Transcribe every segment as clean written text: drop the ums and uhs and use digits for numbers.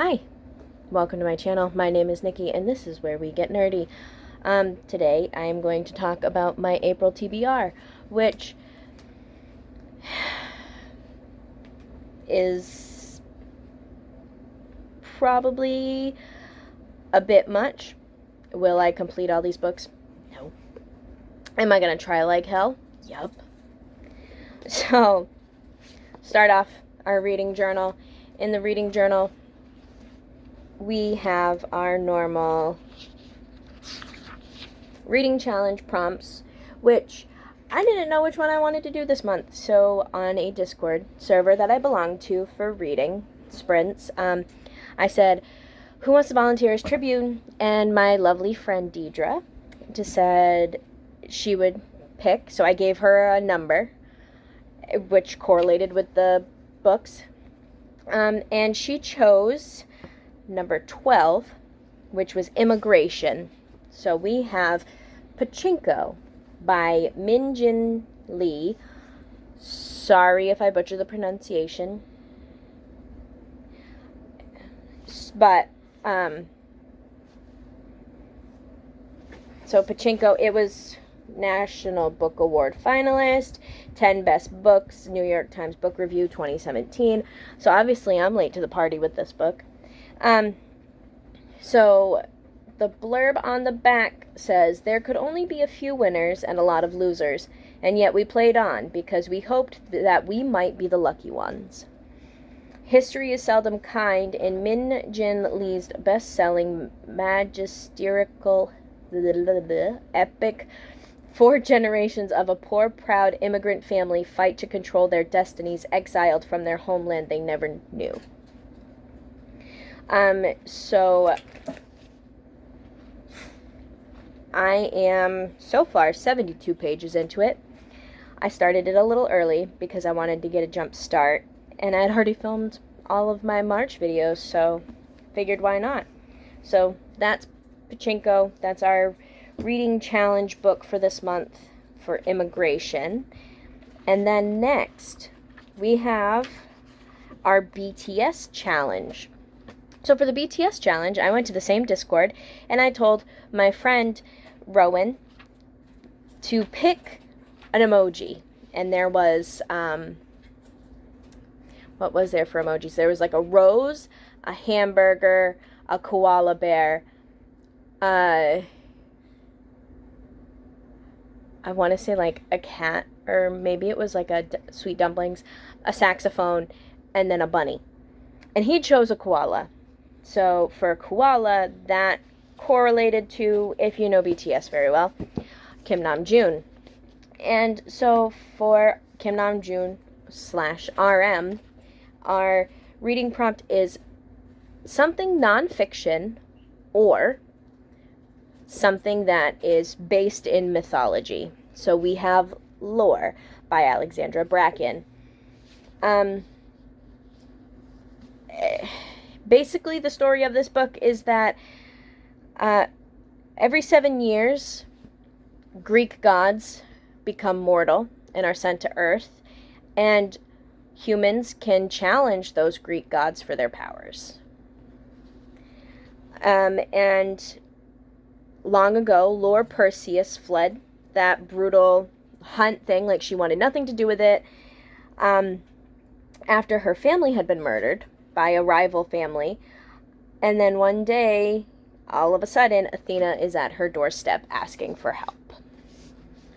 Hi, welcome to my channel. My name is Nikki and this is where we get nerdy. Today I am going to talk about my April TBR, which is probably a bit much. Will I complete all these books? No. Am I going to try like hell? Yup. So, start off our reading journal. In the reading journal, we have our normal reading challenge prompts, which I didn't know which one I wanted to do this month. So on a Discord server that I belong to for reading sprints, I said, who wants to volunteer as tribune? And my lovely friend Deidre just said she would pick. So I gave her a number, which correlated with the books. And she chose number 12, which was Immigration. So we have Pachinko by Min Jin Lee. Sorry if I butcher the pronunciation. But, so Pachinko, it was National Book Award finalist, 10 Best Books, New York Times Book Review 2017. So obviously I'm late to the party with this book. So the blurb on the back says, there could only be a few winners and a lot of losers, and yet we played on because we hoped that we might be the lucky ones. History is seldom kind. In Min Jin Lee's best-selling magisterial epic, 4 generations of a poor, proud immigrant family fight to control their destinies, exiled from their homeland they never knew. So I am so far 72 pages into it. I started it a little early because I wanted to get a jump start, and I had already filmed all of my March videos, so figured why not. So that's Pachinko. That's our reading challenge book for this month for Immigration. And then next we have our BTS challenge. So for the BTS challenge, I went to the same Discord and I told my friend Rowan to pick an emoji. And there was, what was there for emojis? There was like a rose, a hamburger, a koala bear, I want to say like a cat, or maybe it was like a sweet dumplings, a saxophone, and then a bunny. And he chose a koala. So for koala, that correlated to, if you know BTS very well, Kim Namjoon. And so for Kim Namjoon / RM, our reading prompt is something nonfiction or something that is based in mythology. So we have Lore by Alexandra Bracken. Basically, the story of this book is that every 7 years, Greek gods become mortal and are sent to Earth, and humans can challenge those Greek gods for their powers. And long ago, Lore Perseus fled that brutal hunt thing, like she wanted nothing to do with it, after her family had been murdered by a rival family. And then one day, all of a sudden, Athena is at her doorstep asking for help.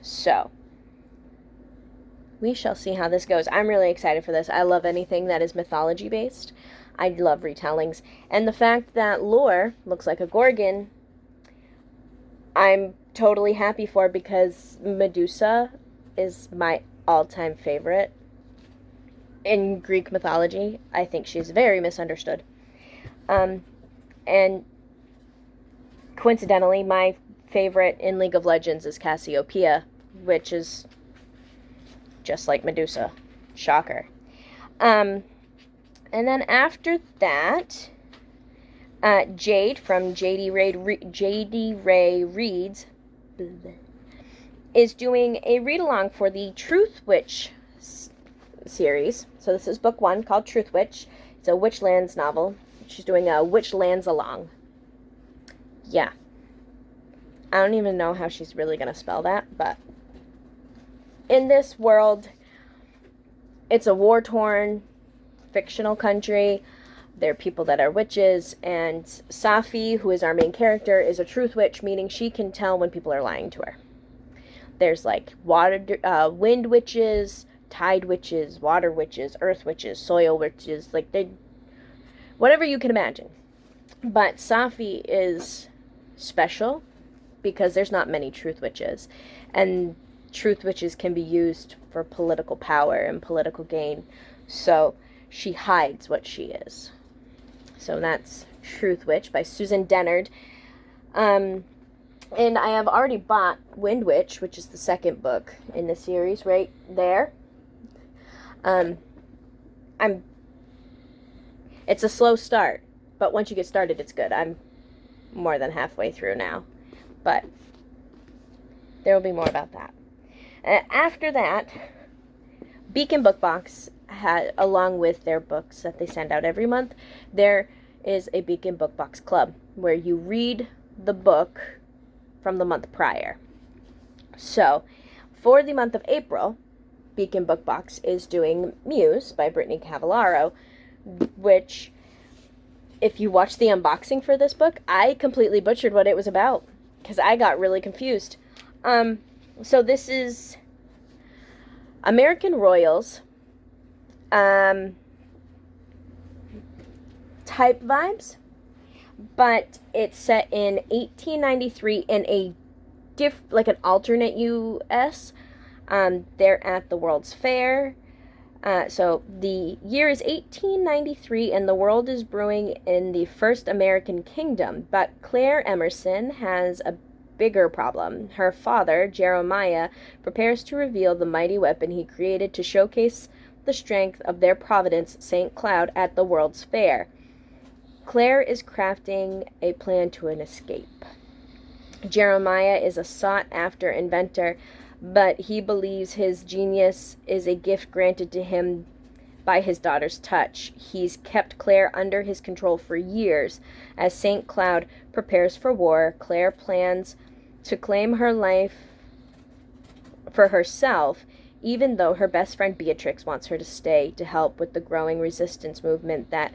So we shall see how this goes. I'm really excited for this. I love anything that is mythology based. I love retellings. And the fact that Lore looks like a Gorgon, I'm totally happy for, because Medusa is my all-time favorite in Greek mythology. I think she's very misunderstood. And coincidentally, my favorite in League of Legends is Cassiopeia, which is just like Medusa. Shocker. And then after that, Jade from JD Ray Reads is doing a read-along for the Truth Witch series. So this is book 1 called Truth Witch. It's a Witchlands novel. She's doing Which Lands Along. Yeah. I don't even know how she's really going to spell that, but in this world, it's a war-torn, fictional country. There are people that are witches, and Safi, who is our main character, is a truth witch, meaning she can tell when people are lying to her. There's like wind witches, tide witches, water witches, earth witches, soil witches, whatever you can imagine. But Safi is special because there's not many truth witches, and truth witches can be used for political power and political gain. So she hides what she is. So that's Truth Witch by Susan Dennard. And I have already bought Wind Witch, which is the second book in the series, right there. It's a slow start, but once you get started, it's good. I'm more than halfway through now, but there will be more about that. After that, Beacon Book Box had, along with their books that they send out every month, there is a Beacon Book Box Club where you read the book from the month prior. So, for the month of April, Beacon Book Box is doing Muse by Brittany Cavallaro, which, if you watch the unboxing for this book, I completely butchered what it was about because I got really confused. So this is American royals, type vibes, but it's set in 1893 in a an alternate U.S. They're at the World's Fair. So the year is 1893, and the world is brewing in the first American kingdom. But Claire Emerson has a bigger problem. Her father, Jeremiah, prepares to reveal the mighty weapon he created to showcase the strength of their providence, St. Cloud, at the World's Fair. Claire is crafting a plan to an escape. Jeremiah is a sought-after inventor, but he believes his genius is a gift granted to him by his daughter's touch. He's kept Claire under his control for years. As St. Cloud prepares for war, Claire plans to claim her life for herself, even though her best friend Beatrix wants her to stay to help with the growing resistance movement that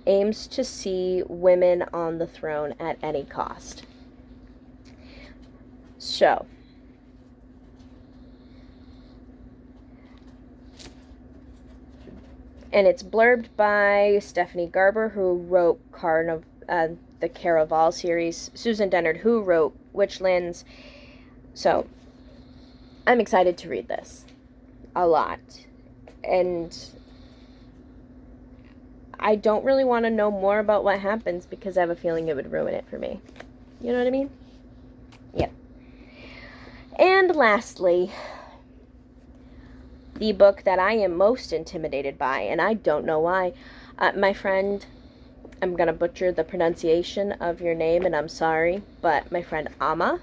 aims to see women on the throne at any cost. So, and it's blurbed by Stephanie Garber, who wrote the Caraval series, Susan Dennard, who wrote Witchlands. So, I'm excited to read this a lot. And I don't really want to know more about what happens because I have a feeling it would ruin it for me. You know what I mean? Yep. And lastly, the book that I am most intimidated by, and I don't know why. My friend, I'm going to butcher the pronunciation of your name, and I'm sorry, but my friend Amma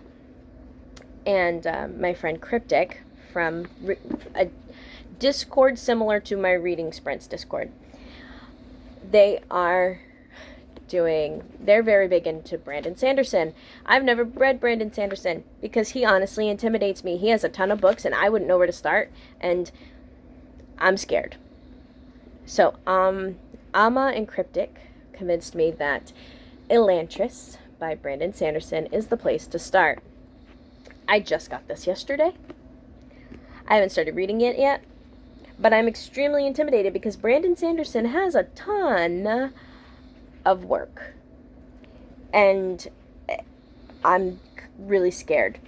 and my friend Cryptic from a Discord similar to my Reading Sprints Discord, they're very big into Brandon Sanderson. I've never read Brandon Sanderson because he honestly intimidates me. He has a ton of books and I wouldn't know where to start, and I'm scared. So, Amma and Cryptic convinced me that Elantris by Brandon Sanderson is the place to start. I just got this yesterday. I haven't started reading it yet, but I'm extremely intimidated because Brandon Sanderson has a ton of work, and I'm really scared.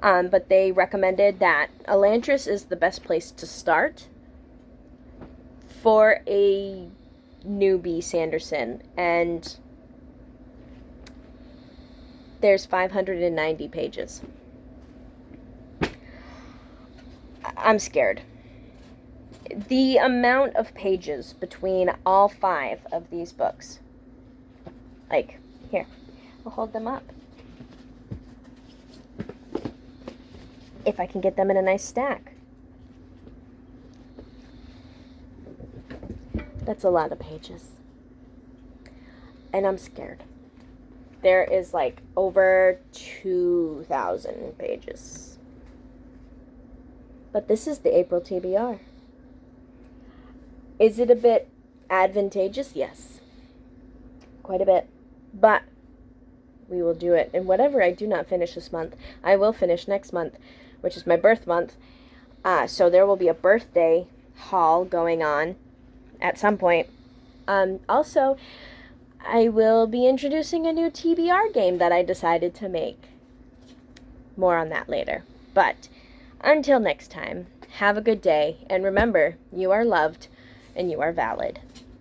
But they recommended that Elantris is the best place to start for a newbie Sanderson, and there's 590 pages. I'm scared. The amount of pages between all 5 of these books. Here, I'll hold them up. If I can get them in a nice stack. That's a lot of pages. and I'm scared. There is like over 2,000 pages. But this is the April TBR. Is it a bit advantageous? Yes. Quite a bit. But we will do it. And whatever I do not finish this month, I will finish next month, which is my birth month. So there will be a birthday haul going on at some point. Also, I will be introducing a new TBR game that I decided to make. More on that later. But until next time, have a good day. And remember, you are loved and you are valid.